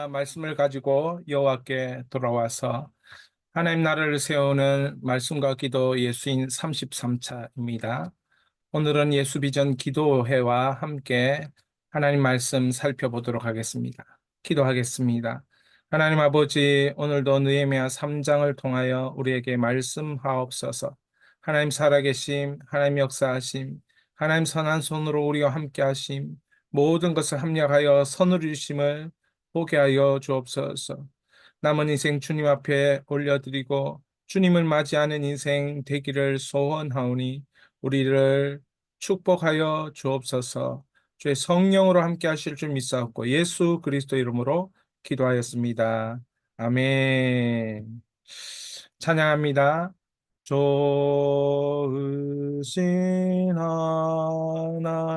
말씀을 가지고 여호와께 돌아와서 하나님 나라를 세우는 말씀과 기도 예수인 33차입니다. 오늘은 예수 비전 기도회와 함께 하나님 말씀 살펴보도록 하겠습니다. 기도하겠습니다. 하나님 아버지, 오늘도 느헤미야 3장을 통하여 우리에게 말씀하옵소서. 하나님 살아계심, 하나님 역사하심, 하나님 선한 손으로 우리와 함께 하심, 모든 것을 합력하여 선을 주심을 보게 하여 주옵소서. 남은 인생 주님 앞에 올려드리고 주님을 맞이하는 인생 되기를 소원하오니 우리를 축복하여 주옵소서. 주의 성령으로 함께 하실 줄 믿사옵고 예수 그리스도 이름으로 기도하였습니다. 아멘. 찬양합니다. 좋으신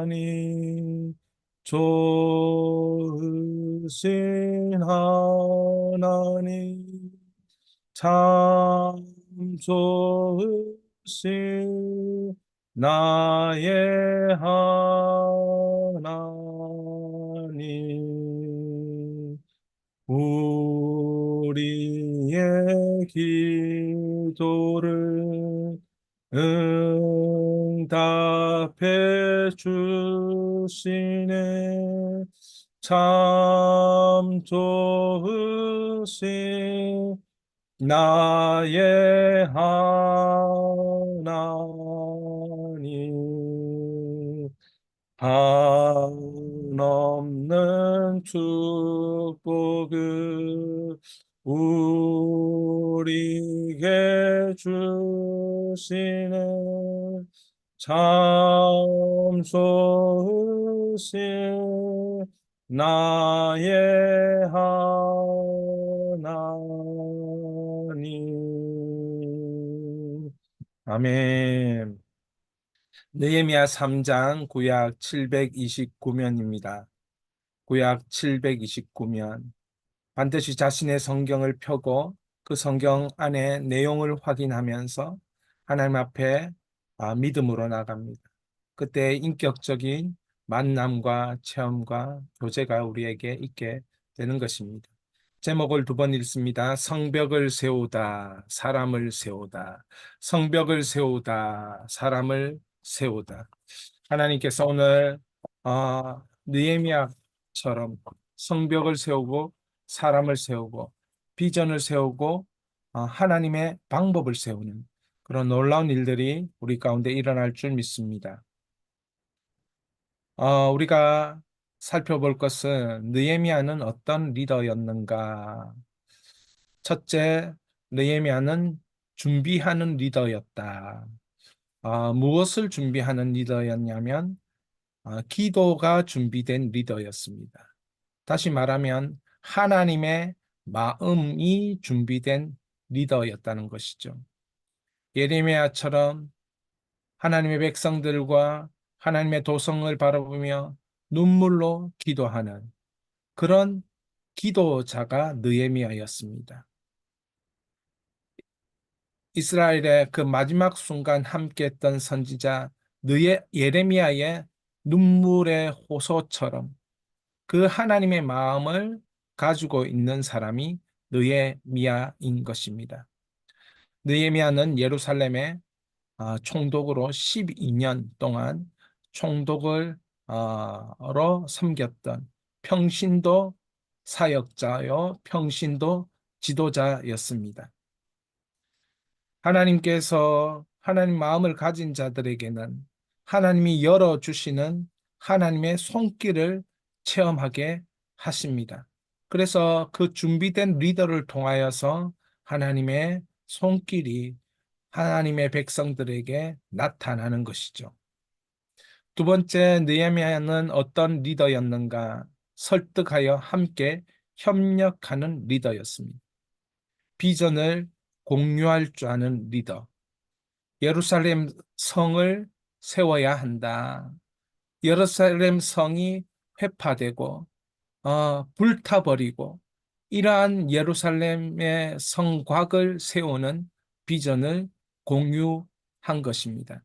하나님, 좋으신 하나님, 참 좋으신 나의 하나님, 우리의 기도를 응답해 주시네. 참 좋으신 나의 하나님, 한없는 축복을 우리에게 주시네. 참 좋으신 나의 하나님. 아멘. 느헤미야 3장 구약 729면입니다. 구약 729면. 반드시 자신의 성경을 펴고 그 성경 안에 내용을 확인하면서 하나님 앞에 믿음으로 나갑니다. 그때 인격적인 만남과 체험과 교제가 우리에게 있게 되는 것입니다. 제목을 두 번 읽습니다. 성벽을 세우다, 사람을 세우다. 성벽을 세우다, 사람을 세우다. 하나님께서 오늘 느헤미야처럼 성벽을 세우고 사람을 세우고 비전을 세우고 하나님의 방법을 세우는 그런 놀라운 일들이 우리 가운데 일어날 줄 믿습니다. 우리가 살펴볼 것은 느헤미야는 어떤 리더였는가? 첫째, 느헤미야는 준비하는 리더였다. 무엇을 준비하는 리더였냐면 기도가 준비된 리더였습니다. 다시 말하면 하나님의 마음이 준비된 리더였다는 것이죠. 예레미야처럼 하나님의 백성들과 하나님의 도성을 바라보며 눈물로 기도하는 그런 기도자가 느헤미야였습니다. 이스라엘의 그 마지막 순간 함께했던 선지자 예레미야의 눈물의 호소처럼 그 하나님의 마음을 가지고 있는 사람이 느헤미야인 것입니다. 느헤미야는 예루살렘의 총독으로 12년 동안 총독을 로 섬겼던 평신도 사역자요, 평신도 지도자였습니다. 하나님께서 하나님 마음을 가진 자들에게는 하나님이 열어주시는 하나님의 손길을 체험하게 하십니다. 그래서 그 준비된 리더를 통하여서 하나님의 손길이 하나님의 백성들에게 나타나는 것이죠. 두 번째, 느헤미야는 어떤 리더였는가? 설득하여 함께 협력하는 리더였습니다. 비전을 공유할 줄 아는 리더. 예루살렘 성을 세워야 한다. 예루살렘 성이 회파되고 불타버리고 이러한 예루살렘의 성곽을 세우는 비전을 공유한 것입니다.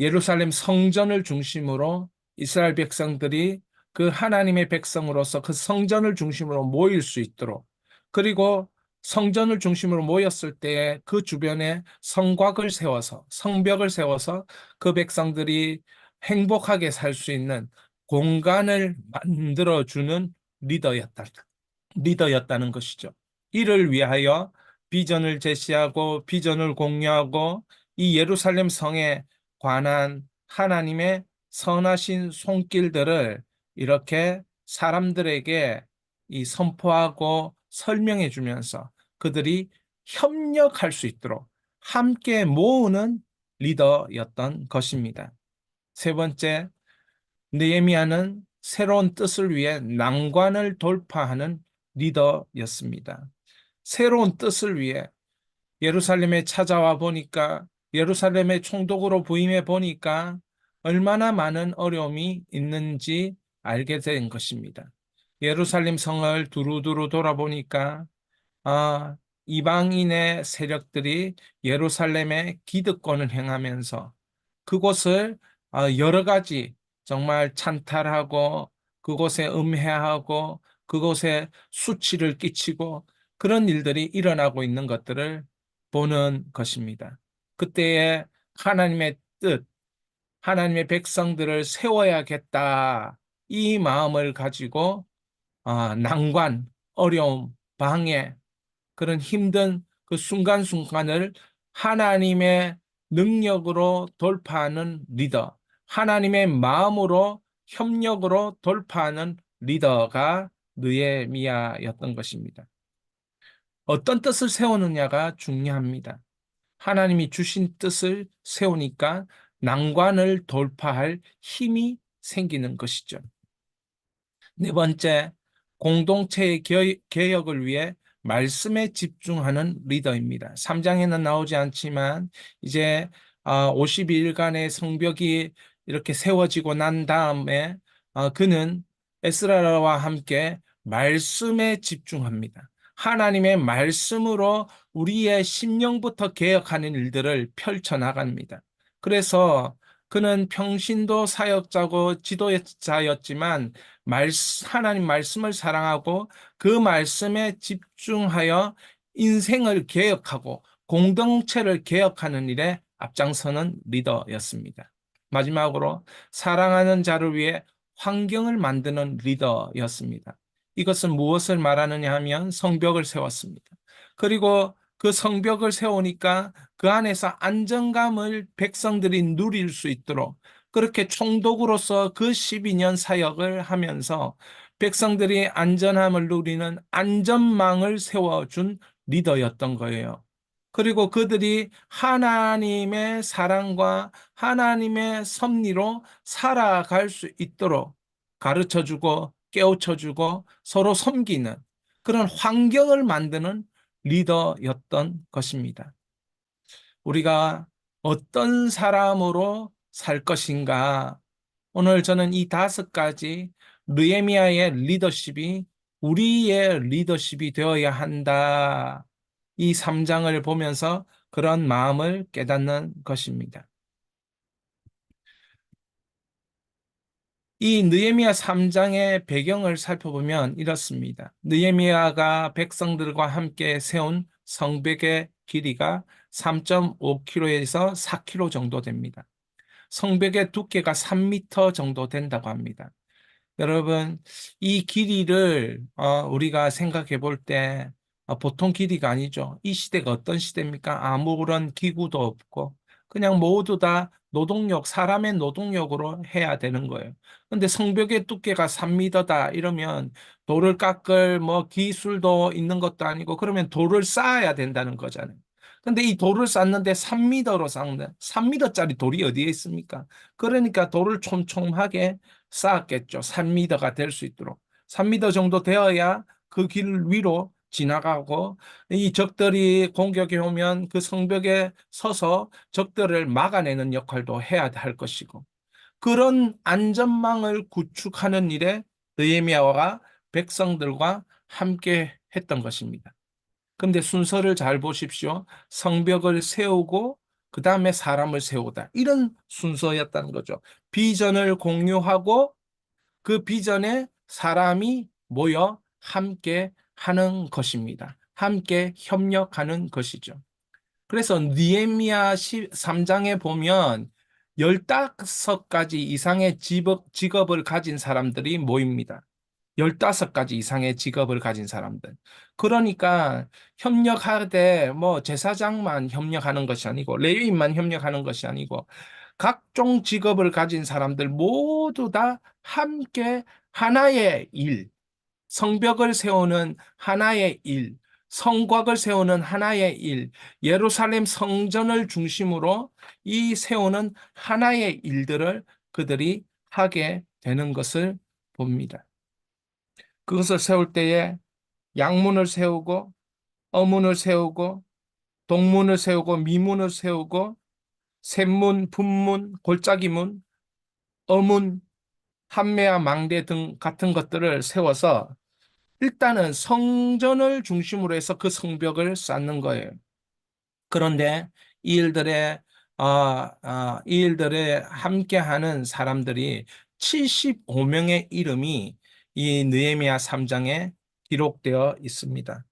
예루살렘 성전을 중심으로 이스라엘 백성들이 그 하나님의 백성으로서 그 성전을 중심으로 모일 수 있도록, 그리고 성전을 중심으로 모였을 때 그 주변에 성곽을 세워서, 성벽을 세워서 그 백성들이 행복하게 살 수 있는 공간을 만들어주는 리더였다. 리더였다는 것이죠. 이를 위하여 비전을 제시하고 비전을 공유하고 이 예루살렘 성에 관한 하나님의 선하신 손길들을 이렇게 사람들에게 이 선포하고 설명해 주면서 그들이 협력할 수 있도록 함께 모으는 리더였던 것입니다. 세 번째, 느헤미야는 새로운 뜻을 위해 난관을 돌파하는 리더였습니다. 새로운 뜻을 위해 예루살렘에 찾아와 보니까, 예루살렘의 총독으로 부임해 보니까 얼마나 많은 어려움이 있는지 알게 된 것입니다. 예루살렘 성을 두루두루 돌아보니까 아, 이방인의 세력들이 예루살렘에 기득권을 행하면서 그곳을 여러 가지 정말 찬탈하고 그곳에 음해하고 그곳에 수치를 끼치고 그런 일들이 일어나고 있는 것들을 보는 것입니다. 그때에 하나님의 뜻, 하나님의 백성들을 세워야겠다. 이 마음을 가지고 난관, 어려움, 방해, 그런 힘든 그 순간순간을 하나님의 능력으로 돌파하는 리더, 하나님의 마음으로 협력으로 돌파하는 리더가 느헤미야였던 것입니다. 어떤 뜻을 세우느냐가 중요합니다. 하나님이 주신 뜻을 세우니까 난관을 돌파할 힘이 생기는 것이죠. 네 번째, 공동체의 개혁을 위해 말씀에 집중하는 리더입니다. 3장에는 나오지 않지만 이제 52일간의 성벽이 이렇게 세워지고 난 다음에 그는 에스라와 함께 말씀에 집중합니다. 하나님의 말씀으로 우리의 심령부터 개혁하는 일들을 펼쳐나갑니다. 그래서 그는 평신도 사역자고 지도자였지만 하나님 말씀을 사랑하고 그 말씀에 집중하여 인생을 개혁하고 공동체를 개혁하는 일에 앞장서는 리더였습니다. 마지막으로 사랑하는 자를 위해 환경을 만드는 리더였습니다. 이것은 무엇을 말하느냐 하면 성벽을 세웠습니다. 그리고 그 성벽을 세우니까 그 안에서 안정감을 백성들이 누릴 수 있도록 그렇게 총독으로서 그 12년 사역을 하면서 백성들이 안전함을 누리는 안전망을 세워준 리더였던 거예요. 그리고 그들이 하나님의 사랑과 하나님의 섭리로 살아갈 수 있도록 가르쳐주고 깨우쳐주고 서로 섬기는 그런 환경을 만드는 리더였던 것입니다. 우리가 어떤 사람으로 살 것인가? 오늘 저는 이 5가지 느헤미야의 리더십이 우리의 리더십이 되어야 한다. 이 3장을 보면서 그런 마음을 깨닫는 것입니다. 이 느헤미야 3장의 배경을 살펴보면 이렇습니다. 느헤미야가 백성들과 함께 세운 성벽의 길이가 3.5km에서 4km 정도 됩니다. 성벽의 두께가 3m 정도 된다고 합니다. 여러분, 이 길이를 우리가 생각해 볼 때 보통 길이가 아니죠. 이 시대가 어떤 시대입니까? 아무런 기구도 없고 그냥 모두 다 노동력, 사람의 노동력으로 해야 되는 거예요. 근데 성벽의 두께가 3m다 이러면 돌을 깎을 뭐 기술도 있는 것도 아니고 그러면 돌을 쌓아야 된다는 거잖아요. 근데 이 돌을 쌓는데 3m로 쌓는 3m짜리 돌이 어디에 있습니까? 그러니까 돌을 촘촘하게 쌓았겠죠. 3m가 될 수 있도록. 3m 정도 되어야 그 길 위로 지나가고 이 적들이 공격해 오면 그 성벽에 서서 적들을 막아내는 역할도 해야 할 것이고 그런 안전망을 구축하는 일에 느헤미야가 백성들과 함께 했던 것입니다. 근데 순서를 잘 보십시오. 성벽을 세우고 그 다음에 사람을 세우다. 이런 순서였다는 거죠. 비전을 공유하고 그 비전에 사람이 모여 함께 하는 것입니다. 함께 협력하는 것이죠. 그래서 느헤미야 3장에 보면 15가지 이상의 직업을 가진 사람들이 모입니다. 15가지 이상의 직업을 가진 사람들. 그러니까 협력하되 뭐 제사장만 협력하는 것이 아니고 레위인만 협력하는 것이 아니고 각종 직업을 가진 사람들 모두 다 함께 하나의 일, 성벽을 세우는 하나의 일, 성곽을 세우는 하나의 일, 예루살렘 성전을 중심으로 이 세우는 하나의 일들을 그들이 하게 되는 것을 봅니다. 그것을 세울 때에 양문을 세우고 어문을 세우고 동문을 세우고 미문을 세우고 셋문, 분문, 골짜기문, 어문, 함매와 망대 등 같은 것들을 세워서 일단은 성전을 중심으로 해서 그 성벽을 쌓는 거예요. 그런데 이 일들에 이 일들에 함께하는 사람들이 75명의 이름이 이 느헤미야 3장에 기록되어 있습니다.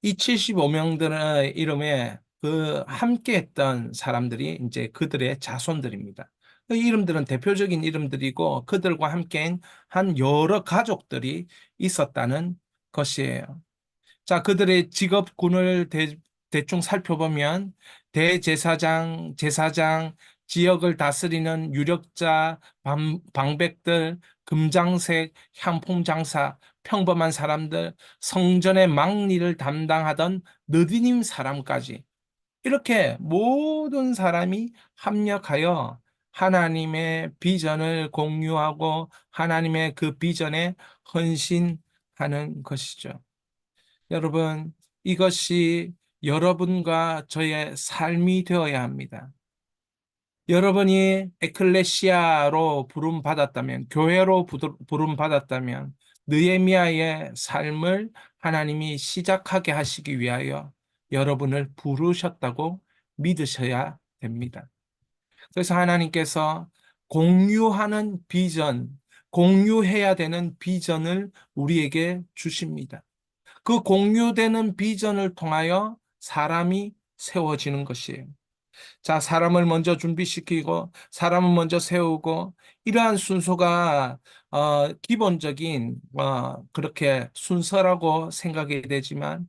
이 75명들의 이름에 그 함께했던 사람들이 이제 그들의 자손들입니다. 그 이름들은 대표적인 이름들이고 그들과 함께한 한 여러 가족들이 있었다는 것이에요. 자, 그들의 직업군을 대충 살펴보면 대제사장, 제사장, 지역을 다스리는 유력자, 방백들, 금장색, 향품장사, 평범한 사람들, 성전의 막리를 담당하던 느디님 사람까지 이렇게 모든 사람이 합력하여 하나님의 비전을 공유하고 하나님의 그 비전에 헌신하는 것이죠. 여러분, 이것이 여러분과 저의 삶이 되어야 합니다. 여러분이 에클레시아로 부름받았다면, 교회로 부름받았다면, 느헤미야의 삶을 하나님이 시작하게 하시기 위하여 여러분을 부르셨다고 믿으셔야 됩니다. 그래서 하나님께서 공유하는 비전, 공유해야 되는 비전을 우리에게 주십니다. 그 공유되는 비전을 통하여 사람이 세워지는 것이에요. 자, 사람을 먼저 준비시키고, 사람을 먼저 세우고, 이러한 순서가, 기본적인, 그렇게 순서라고 생각이 되지만,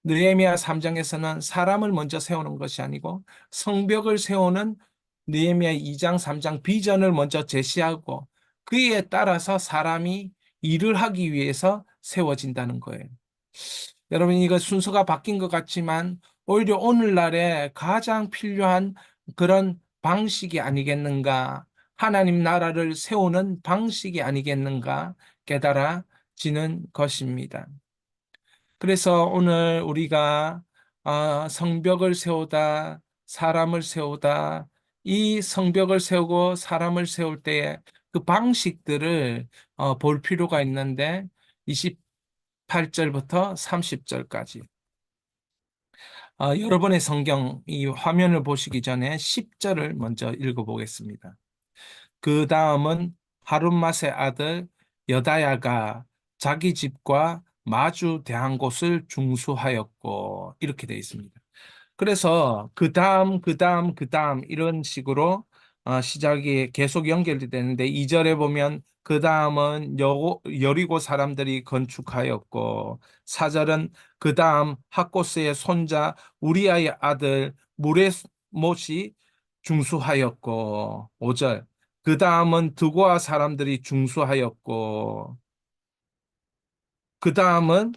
느헤미야 3장에서는 사람을 먼저 세우는 것이 아니고, 성벽을 세우는 느헤미야 2장, 3장 비전을 먼저 제시하고, 그에 따라서 사람이 일을 하기 위해서 세워진다는 거예요. 여러분, 이거 순서가 바뀐 것 같지만 오히려 오늘날에 가장 필요한 그런 방식이 아니겠는가? 하나님 나라를 세우는 방식이 아니겠는가? 깨달아지는 것입니다. 그래서 오늘 우리가 성벽을 세우다, 사람을 세우다, 이 성벽을 세우고 사람을 세울 때에 그 방식들을 볼 필요가 있는데 28절부터 30절까지. 여러분의 성경 이 화면을 보시기 전에 10절을 먼저 읽어보겠습니다. 그 다음은 하룻맛의 아들 여다야가 자기 집과 마주 대한 곳을 중수하였고 이렇게 되어 있습니다. 그래서 그 다음, 그 다음, 그 다음 이런 식으로 시작이 계속 연결이 되는데 2절에 보면 그 다음은 여리고 사람들이 건축하였고 4절은 그 다음 학고스의 손자 우리아의 아들 무레못이 중수하였고 5절 그 다음은 드고아 사람들이 중수하였고 그 다음은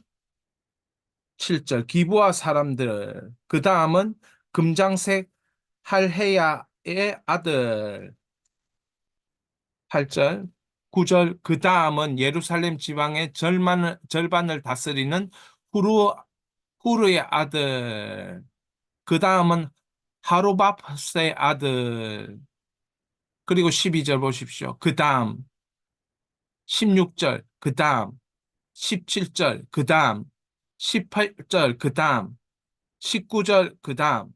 7절 기브아 사람들 그 다음은 금장색 할헤야의 아들 8절 9절 그 다음은 예루살렘 지방의 절반을 다스리는 후르의 아들 그 다음은 하루바스의 아들 그리고 12절 보십시오. 그 다음 16절 그 다음 17절 그 다음 18절 그 다음 19절 그 다음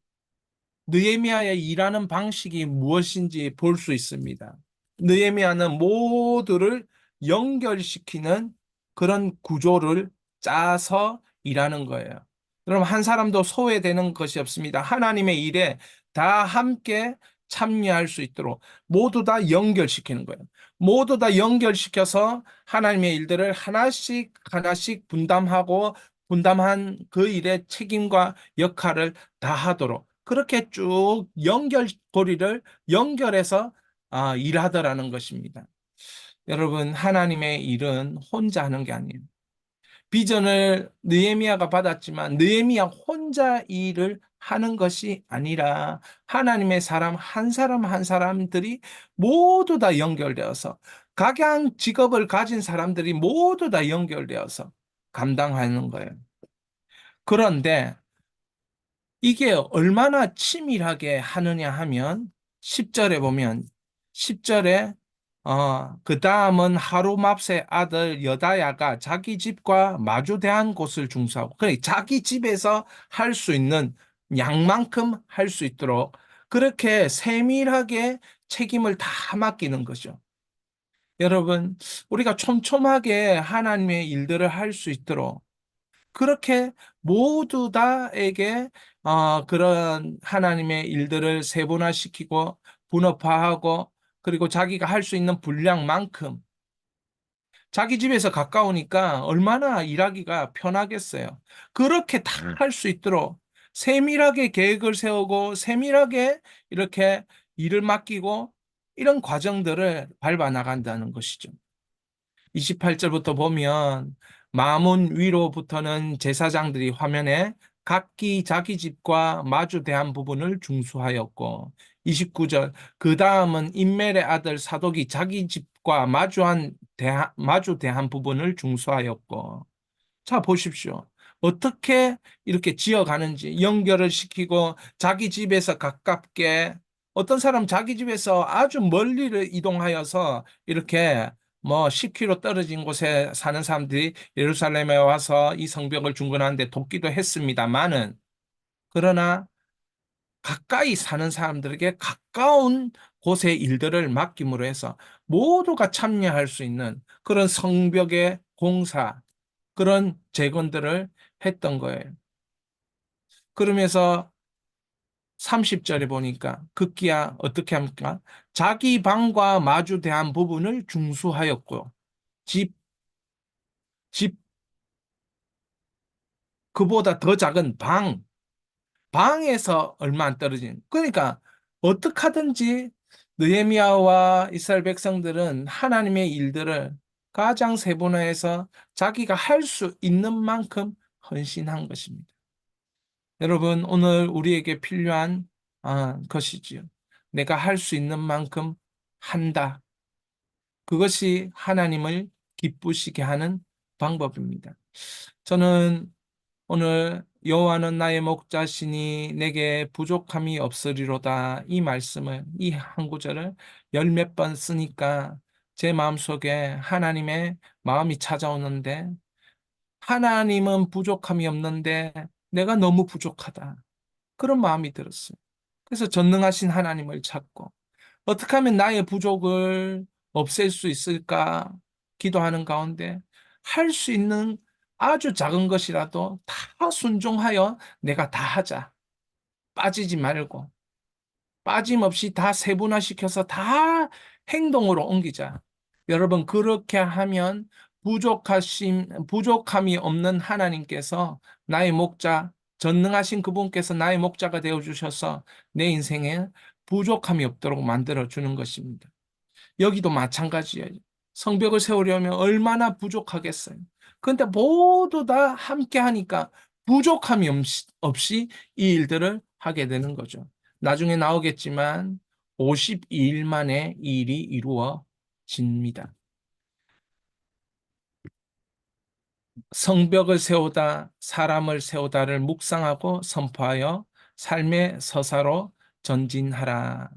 느헤미야의 일하는 방식이 무엇인지 볼 수 있습니다. 느헤미야는 모두를 연결시키는 그런 구조를 짜서 일하는 거예요. 여러분, 한 사람도 소외되는 것이 없습니다. 하나님의 일에 다 함께 참여할 수 있도록 모두 다 연결시키는 거예요. 모두 다 연결시켜서 하나님의 일들을 하나씩 하나씩 분담한 그 일의 책임과 역할을 다 하도록 그렇게 쭉 연결고리를 연결해서 일하더라는 것입니다. 여러분, 하나님의 일은 혼자 하는 게 아니에요. 비전을 느헤미야가 받았지만 느헤미야 혼자 일을 하는 것이 아니라 하나님의 사람 한 사람 한 사람들이 모두 다 연결되어서 각양 직업을 가진 사람들이 모두 다 연결되어서 감당하는 거예요. 그런데 이게 얼마나 치밀하게 하느냐 하면 10절에 보면 10절에 그 다음은 하루맙세 아들 여다야가 자기 집과 마주대한 곳을 중수하고 그러니까 자기 집에서 할 수 있는 양만큼 할 수 있도록 그렇게 세밀하게 책임을 다 맡기는 거죠. 여러분, 우리가 촘촘하게 하나님의 일들을 할 수 있도록 그렇게 모두 다에게 그런 하나님의 일들을 세분화시키고 분업화하고 그리고 자기가 할 수 있는 분량만큼 자기 집에서 가까우니까 얼마나 일하기가 편하겠어요. 그렇게 다 할 수 있도록 세밀하게 계획을 세우고 세밀하게 이렇게 일을 맡기고 이런 과정들을 밟아 나간다는 것이죠. 28절부터 보면 마문 위로부터는 제사장들이 화면에 각기 자기 집과 마주대한 부분을 중수하였고 29절 그 다음은 인멜의 아들 사독이 자기 집과 마주대한 부분을 중수하였고 자, 보십시오. 어떻게 이렇게 지어가는지 연결을 시키고 자기 집에서 가깝게 어떤 사람 자기 집에서 아주 멀리를 이동하여서 이렇게 뭐 10km 떨어진 곳에 사는 사람들이 예루살렘에 와서 이 성벽을 중건하는데 돕기도 했습니다만은 그러나 가까이 사는 사람들에게 가까운 곳의 일들을 맡김으로 해서 모두가 참여할 수 있는 그런 성벽의 공사 그런 재건들을 했던 거예요. 그러면서 30절에 보니까 급기야 어떻게 합니까? 자기 방과 마주대한 부분을 중수하였고 집, 집 그보다 더 작은 방에서 얼마 안 떨어진 그러니까 어떻게 하든지 느헤미야와 이스라엘 백성들은 하나님의 일들을 가장 세분화해서 자기가 할 수 있는 만큼 헌신한 것입니다. 여러분, 오늘 우리에게 필요한 것이지요. 내가 할 수 있는 만큼 한다. 그것이 하나님을 기쁘시게 하는 방법입니다. 저는 오늘 여호와는 나의 목자시니 내게 부족함이 없으리로다 이 말씀을 이 한 구절을 열 몇 번 쓰니까 제 마음속에 하나님의 마음이 찾아오는데 하나님은 부족함이 없는데 내가 너무 부족하다. 그런 마음이 들었어요. 그래서 전능하신 하나님을 찾고 어떻게 하면 나의 부족을 없앨 수 있을까 기도하는 가운데 할 수 있는 아주 작은 것이라도 다 순종하여 내가 다 하자. 빠지지 말고 빠짐없이 다 세분화시켜서 다 행동으로 옮기자. 여러분, 그렇게 하면 부족함이 없는 하나님께서 나의 목자, 전능하신 그분께서 나의 목자가 되어 주셔서 내 인생에 부족함이 없도록 만들어 주는 것입니다. 여기도 마찬가지예요. 성벽을 세우려면 얼마나 부족하겠어요. 그런데 모두 다 함께 하니까 부족함이 없이 이 일들을 하게 되는 거죠. 나중에 나오겠지만 52일 만에 이 일이 이루어집니다. 성벽을 세우다 사람을 세우다를 묵상하고 선포하여 삶의 서사로 전진하라.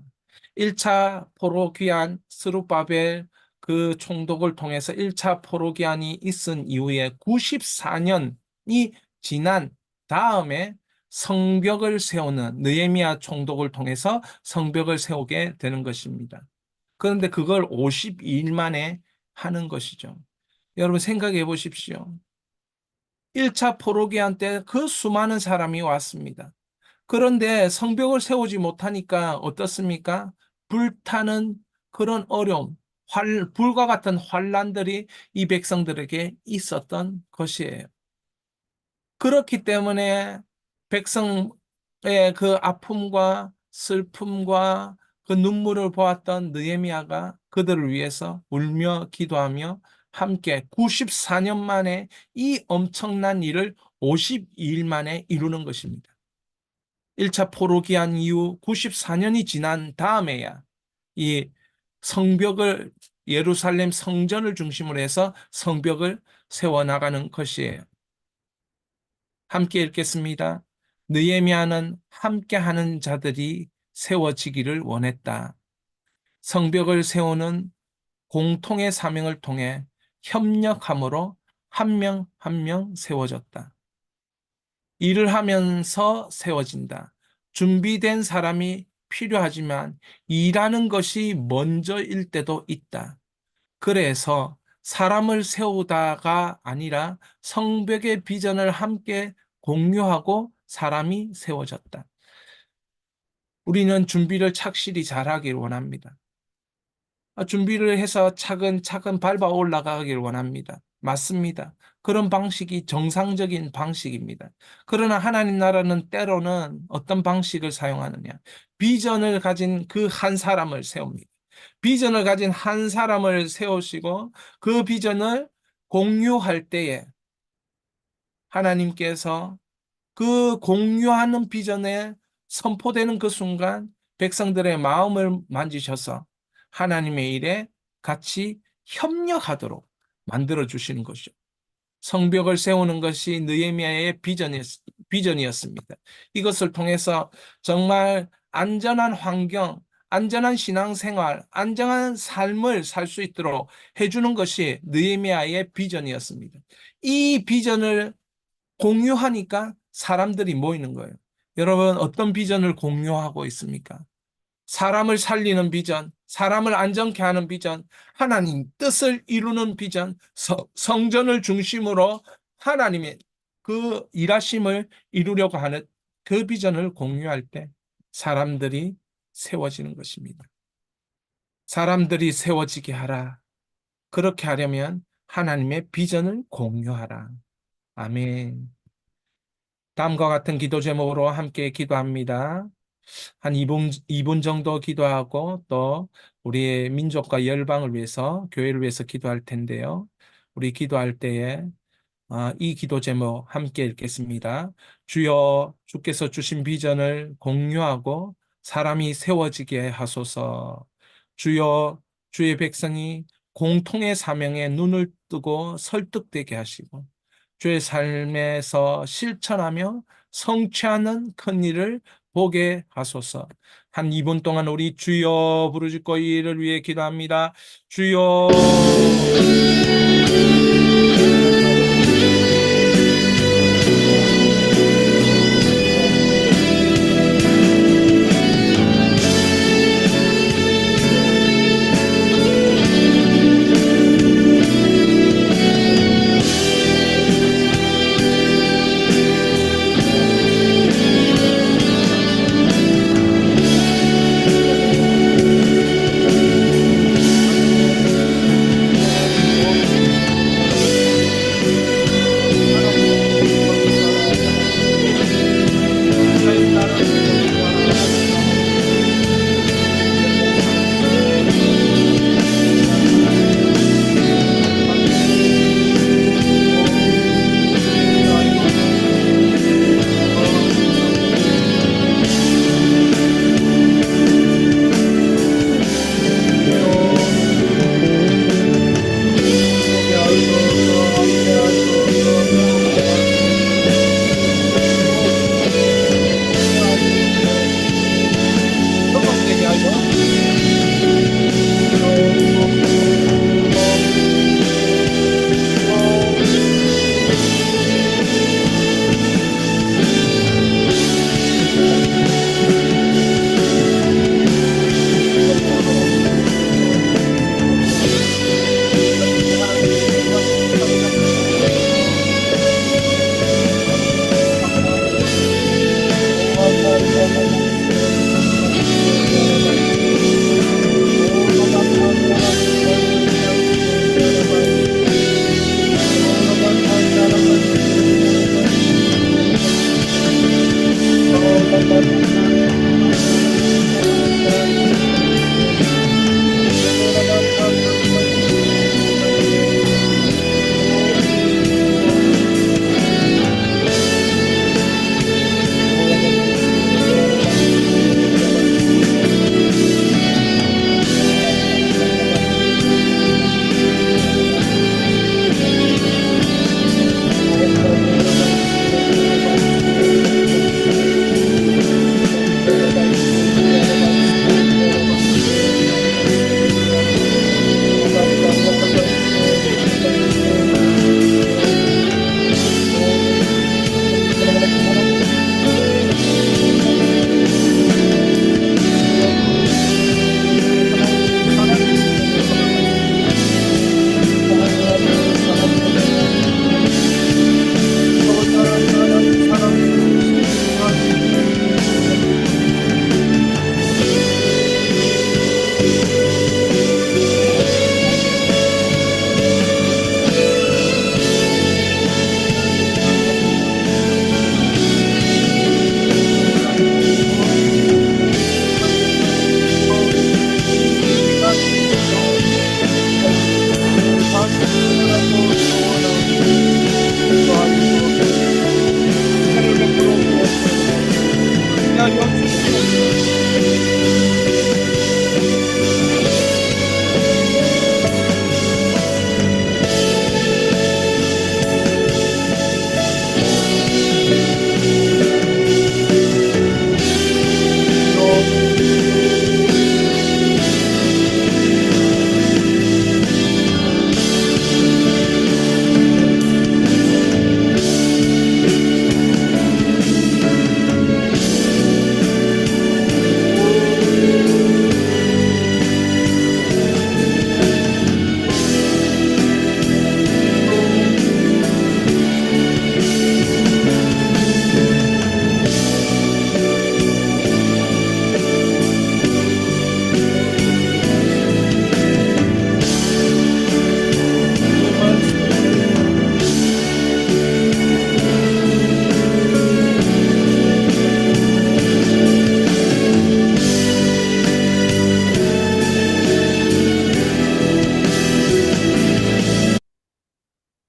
1차 포로기한 스룹바벨 그 총독을 통해서 1차 포로기한이 있은 이후에 94년이 지난 다음에 성벽을 세우는 느헤미야 총독을 통해서 성벽을 세우게 되는 것입니다. 그런데 그걸 52일 만에 하는 것이죠. 여러분 생각해 보십시오. 1차 포로기한 때 그 수많은 사람이 왔습니다. 그런데 성벽을 세우지 못하니까 어떻습니까? 불타는 그런 어려움, 불과 같은 환란들이 이 백성들에게 있었던 것이에요. 그렇기 때문에 백성의 그 아픔과 슬픔과 그 눈물을 보았던 느헤미야가 그들을 위해서 울며 기도하며 함께 94년 만에 이 엄청난 일을 52일 만에 이루는 것입니다. 1차 포로기한 이후 94년이 지난 다음에야 이 성벽을, 예루살렘 성전을 중심으로 해서 성벽을 세워나가는 것이에요. 함께 읽겠습니다. 느헤미야는 함께하는 자들이 세워지기를 원했다. 성벽을 세우는 공통의 사명을 통해 협력함으로 한 명 한 명 세워졌다. 일을 하면서 세워진다. 준비된 사람이 필요하지만 일하는 것이 먼저일 때도 있다. 그래서 사람을 세우다가 아니라 성벽의 비전을 함께 공유하고 사람이 세워졌다. 우리는 준비를 착실히 잘하길 원합니다. 준비를 해서 차근차근 밟아 올라가길 원합니다. 맞습니다. 그런 방식이 정상적인 방식입니다. 그러나 하나님 나라는 때로는 어떤 방식을 사용하느냐? 비전을 가진 그 한 사람을 세웁니다. 비전을 가진 한 사람을 세우시고 그 비전을 공유할 때에 하나님께서 그 공유하는 비전에 선포되는 그 순간 백성들의 마음을 만지셔서 하나님의 일에 같이 협력하도록 만들어 주시는 것이죠. 성벽을 세우는 것이 느헤미야의 비전이었습니다. 이것을 통해서 정말 안전한 환경, 안전한 신앙생활, 안전한 삶을 살 수 있도록 해주는 것이 느헤미야의 비전이었습니다. 이 비전을 공유하니까 사람들이 모이는 거예요. 여러분 어떤 비전을 공유하고 있습니까? 사람을 살리는 비전, 사람을 안전케 하는 비전, 하나님 뜻을 이루는 비전, 성전을 중심으로 하나님의 그 일하심을 이루려고 하는 그 비전을 공유할 때 사람들이 세워지는 것입니다. 사람들이 세워지게 하라. 그렇게 하려면 하나님의 비전을 공유하라. 아멘. 다음과 같은 기도 제목으로 함께 기도합니다. 한 2분 정도 기도하고 또 우리의 민족과 열방을 위해서, 교회를 위해서 기도할 텐데요. 우리 기도할 때에 이 기도 제목 함께 읽겠습니다. 주여, 주께서 주신 비전을 공유하고 사람이 세워지게 하소서. 주여, 주의 백성이 공통의 사명에 눈을 뜨고 설득되게 하시고 주의 삶에서 실천하며 성취하는 큰 일을 보게 하소서. 한 2분 동안 우리 주여 부르짖고 이를 위해 기도합니다. 주여.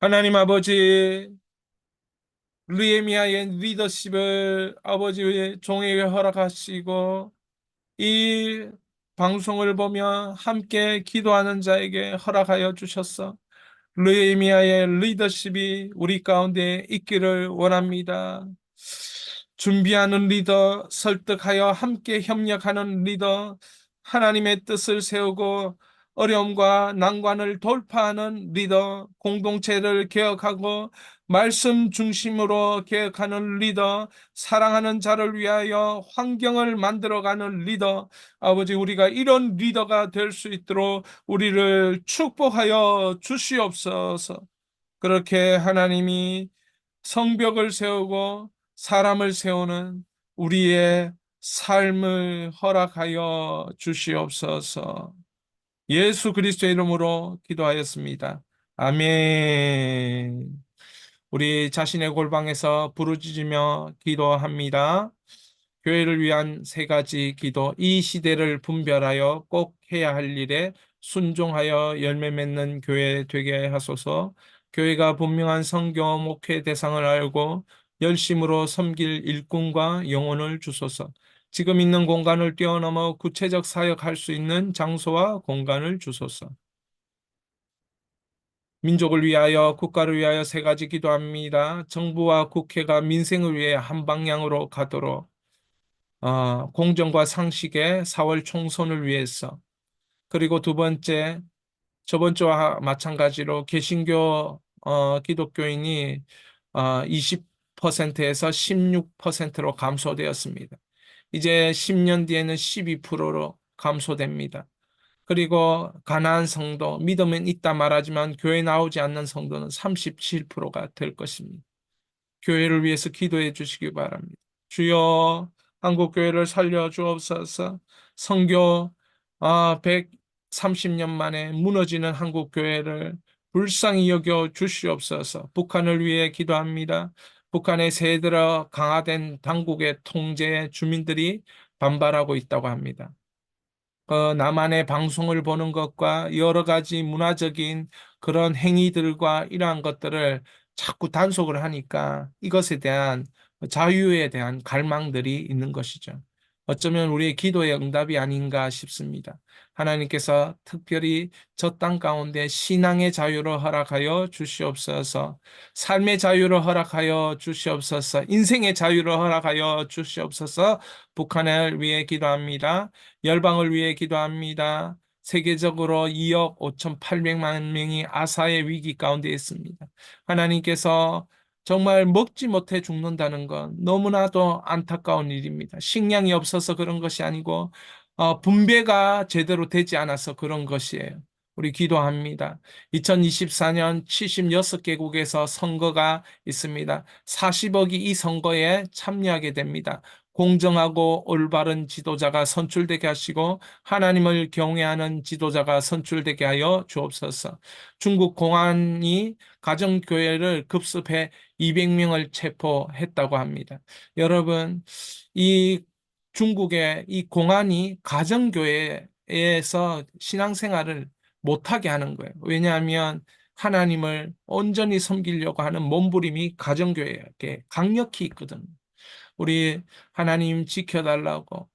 하나님 아버지, 느헤미야의 리더십을 아버지의 종에게 허락하시고 이 방송을 보며 함께 기도하는 자에게 허락하여 주셨어. 느헤미야의 리더십이 우리 가운데 있기를 원합니다. 준비하는 리더, 설득하여 함께 협력하는 리더, 하나님의 뜻을 세우고 어려움과 난관을 돌파하는 리더, 공동체를 개혁하고 말씀 중심으로 개혁하는 리더, 사랑하는 자를 위하여 환경을 만들어가는 리더, 아버지 우리가 이런 리더가 될 수 있도록 우리를 축복하여 주시옵소서. 그렇게 하나님이 성벽을 세우고 사람을 세우는 우리의 삶을 허락하여 주시옵소서. 예수 그리스도의 이름으로 기도하였습니다. 아멘. 우리 자신의 골방에서 부르짖으며 기도합니다. 교회를 위한 세 가지 기도, 이 시대를 분별하여 꼭 해야 할 일에 순종하여 열매 맺는 교회 되게 하소서. 교회가 분명한 성교 목회 대상을 알고 열심으로 섬길 일꾼과 영혼을 주소서. 지금 있는 공간을 뛰어넘어 구체적 사역할 수 있는 장소와 공간을 주소서. 민족을 위하여 국가를 위하여 세 가지 기도합니다. 정부와 국회가 민생을 위해 한 방향으로 가도록 공정과 상식의 4월 총선을 위해서, 그리고 두 번째, 저번 주와 마찬가지로 개신교 기독교인이 20%에서 16%로 감소되었습니다. 이제 10년 뒤에는 12%로 감소됩니다. 그리고 가나안 성도, 믿음은 있다 말하지만 교회 나오지 않는 성도는 37%가 될 것입니다. 교회를 위해서 기도해 주시기 바랍니다. 주여, 한국 교회를 살려 주옵소서. 선교 130년 만에 무너지는 한국 교회를 불쌍히 여겨 주시옵소서. 북한을 위해 기도합니다. 북한의 새해 들어 강화된 당국의 통제에 주민들이 반발하고 있다고 합니다. 남한의 방송을 보는 것과 여러 가지 문화적인 그런 행위들과 이러한 것들을 자꾸 단속을 하니까 이것에 대한 자유에 대한 갈망들이 있는 것이죠. 어쩌면 우리의 기도의 응답이 아닌가 싶습니다. 하나님께서 특별히 저 땅 가운데 신앙의 자유를 허락하여 주시옵소서, 삶의 자유를 허락하여 주시옵소서, 인생의 자유를 허락하여 주시옵소서. 북한을 위해 기도합니다. 열방을 위해 기도합니다. 세계적으로 2억 5,800만 명이 아사의 위기 가운데 있습니다. 하나님께서 정말 먹지 못해 죽는다는 건 너무나도 안타까운 일입니다. 식량이 없어서 그런 것이 아니고 분배가 제대로 되지 않아서 그런 것이에요. 우리 기도합니다. 2024년 76개국에서 선거가 있습니다. 40억이 이 선거에 참여하게 됩니다. 공정하고 올바른 지도자가 선출되게 하시고 하나님을 경외하는 지도자가 선출되게 하여 주옵소서. 중국 공안이 가정교회를 급습해 200명을 체포했다고 합니다. 여러분, 이 중국의 이 공안이 가정교회에서 신앙생활을 못하게 하는 거예요. 왜냐하면 하나님을 온전히 섬기려고 하는 몸부림이 가정교회에 강력히 있거든요. 우리 하나님 지켜달라고.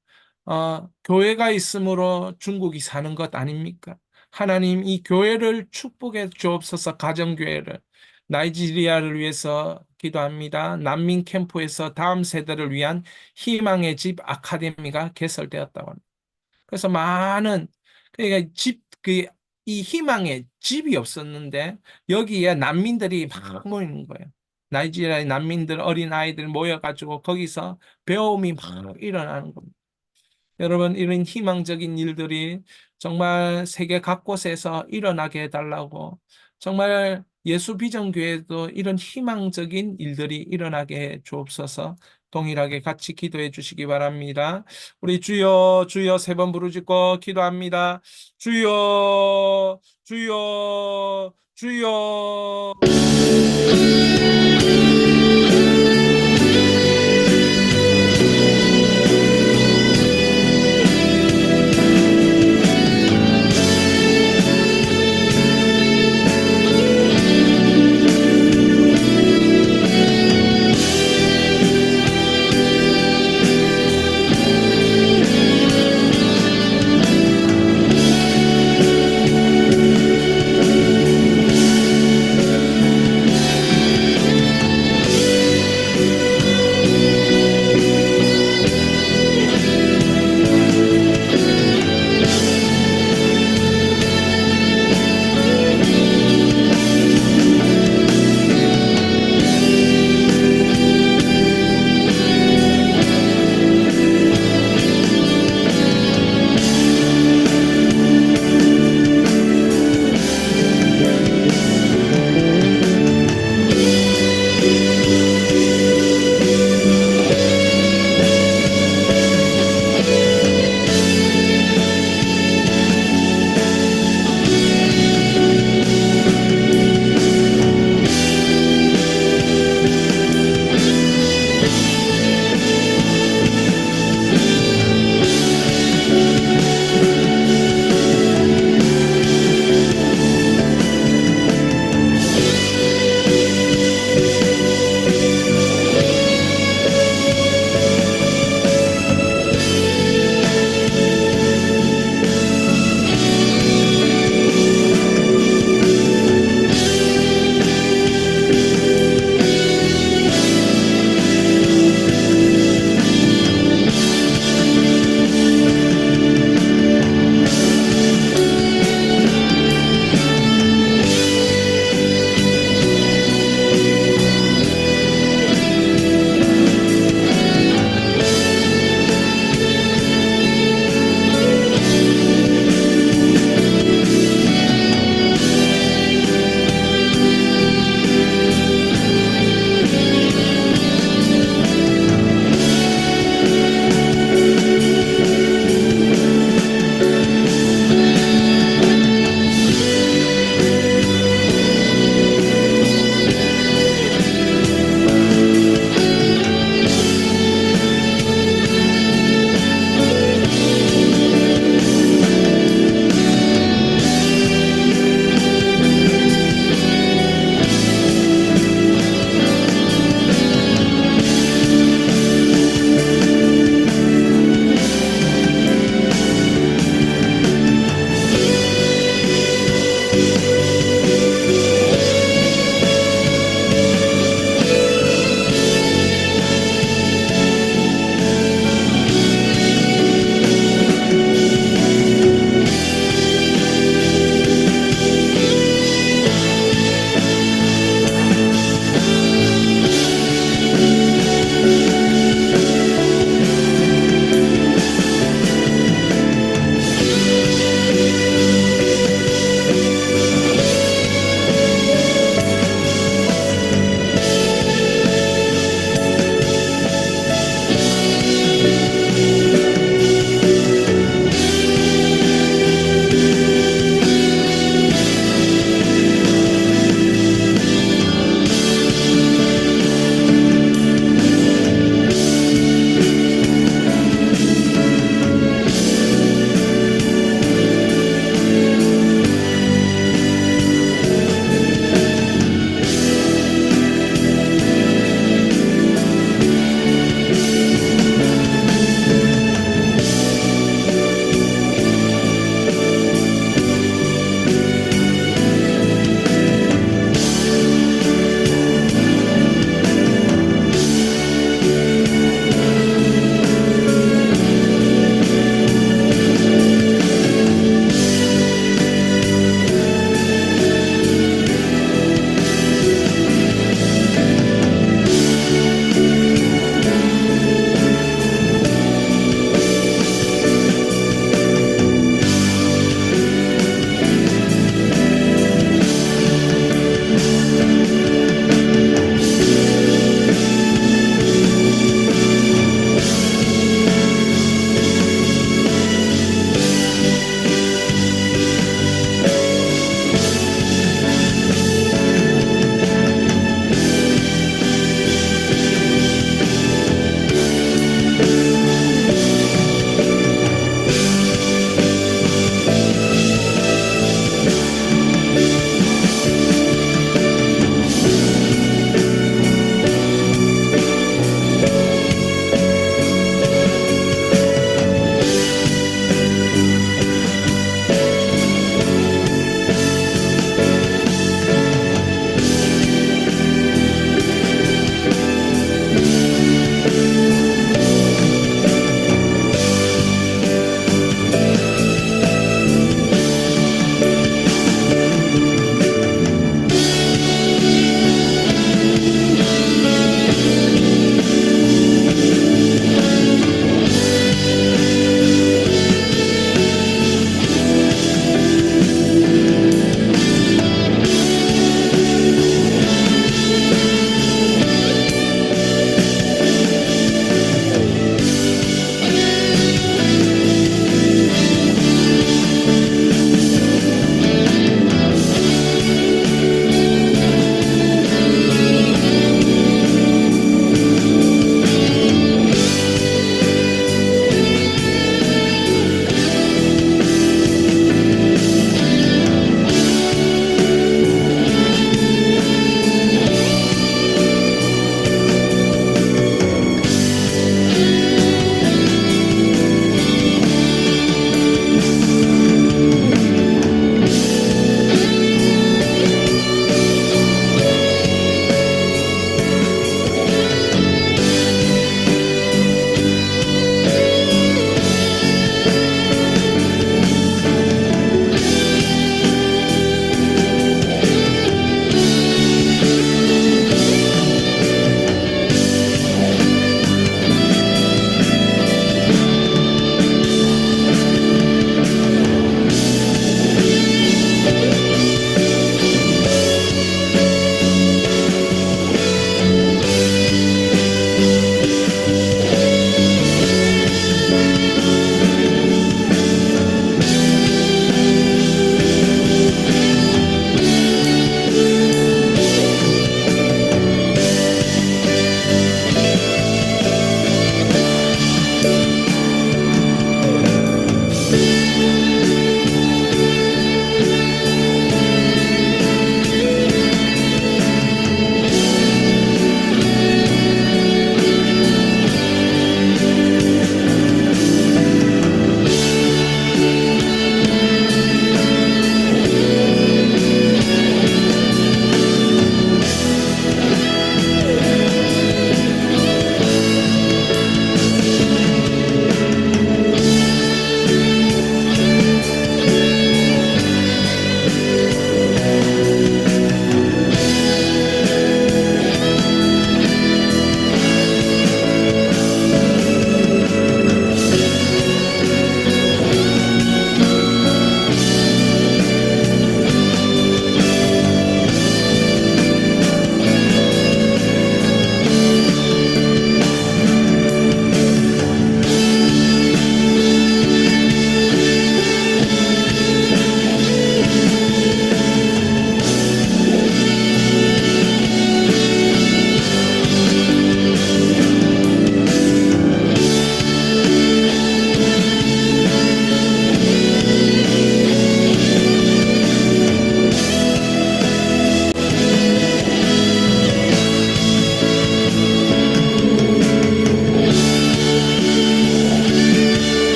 교회가 있으므로 중국이 사는 것 아닙니까? 하나님 이 교회를 축복해 주옵소서. 가정교회를, 나이지리아를 위해서 기도합니다. 난민 캠프에서 다음 세대를 위한 희망의 집 아카데미가 개설되었다고 합니다. 그래서 많은, 그러니까 이 희망의 집이 없었는데 여기에 난민들이 막 모이는 거예요. 나이지리아의 난민들, 어린 아이들 모여가지고 거기서 배움이 막 일어나는 겁니다. 여러분, 이런 희망적인 일들이 정말 세계 각곳에서 일어나게 해달라고, 정말 예수 비전교회도 이런 희망적인 일들이 일어나게 해 주옵소서. 동일하게 같이 기도해 주시기 바랍니다. 우리 주여, 주여 세 번 부르짖고 기도합니다. 주여, 주여, 주여.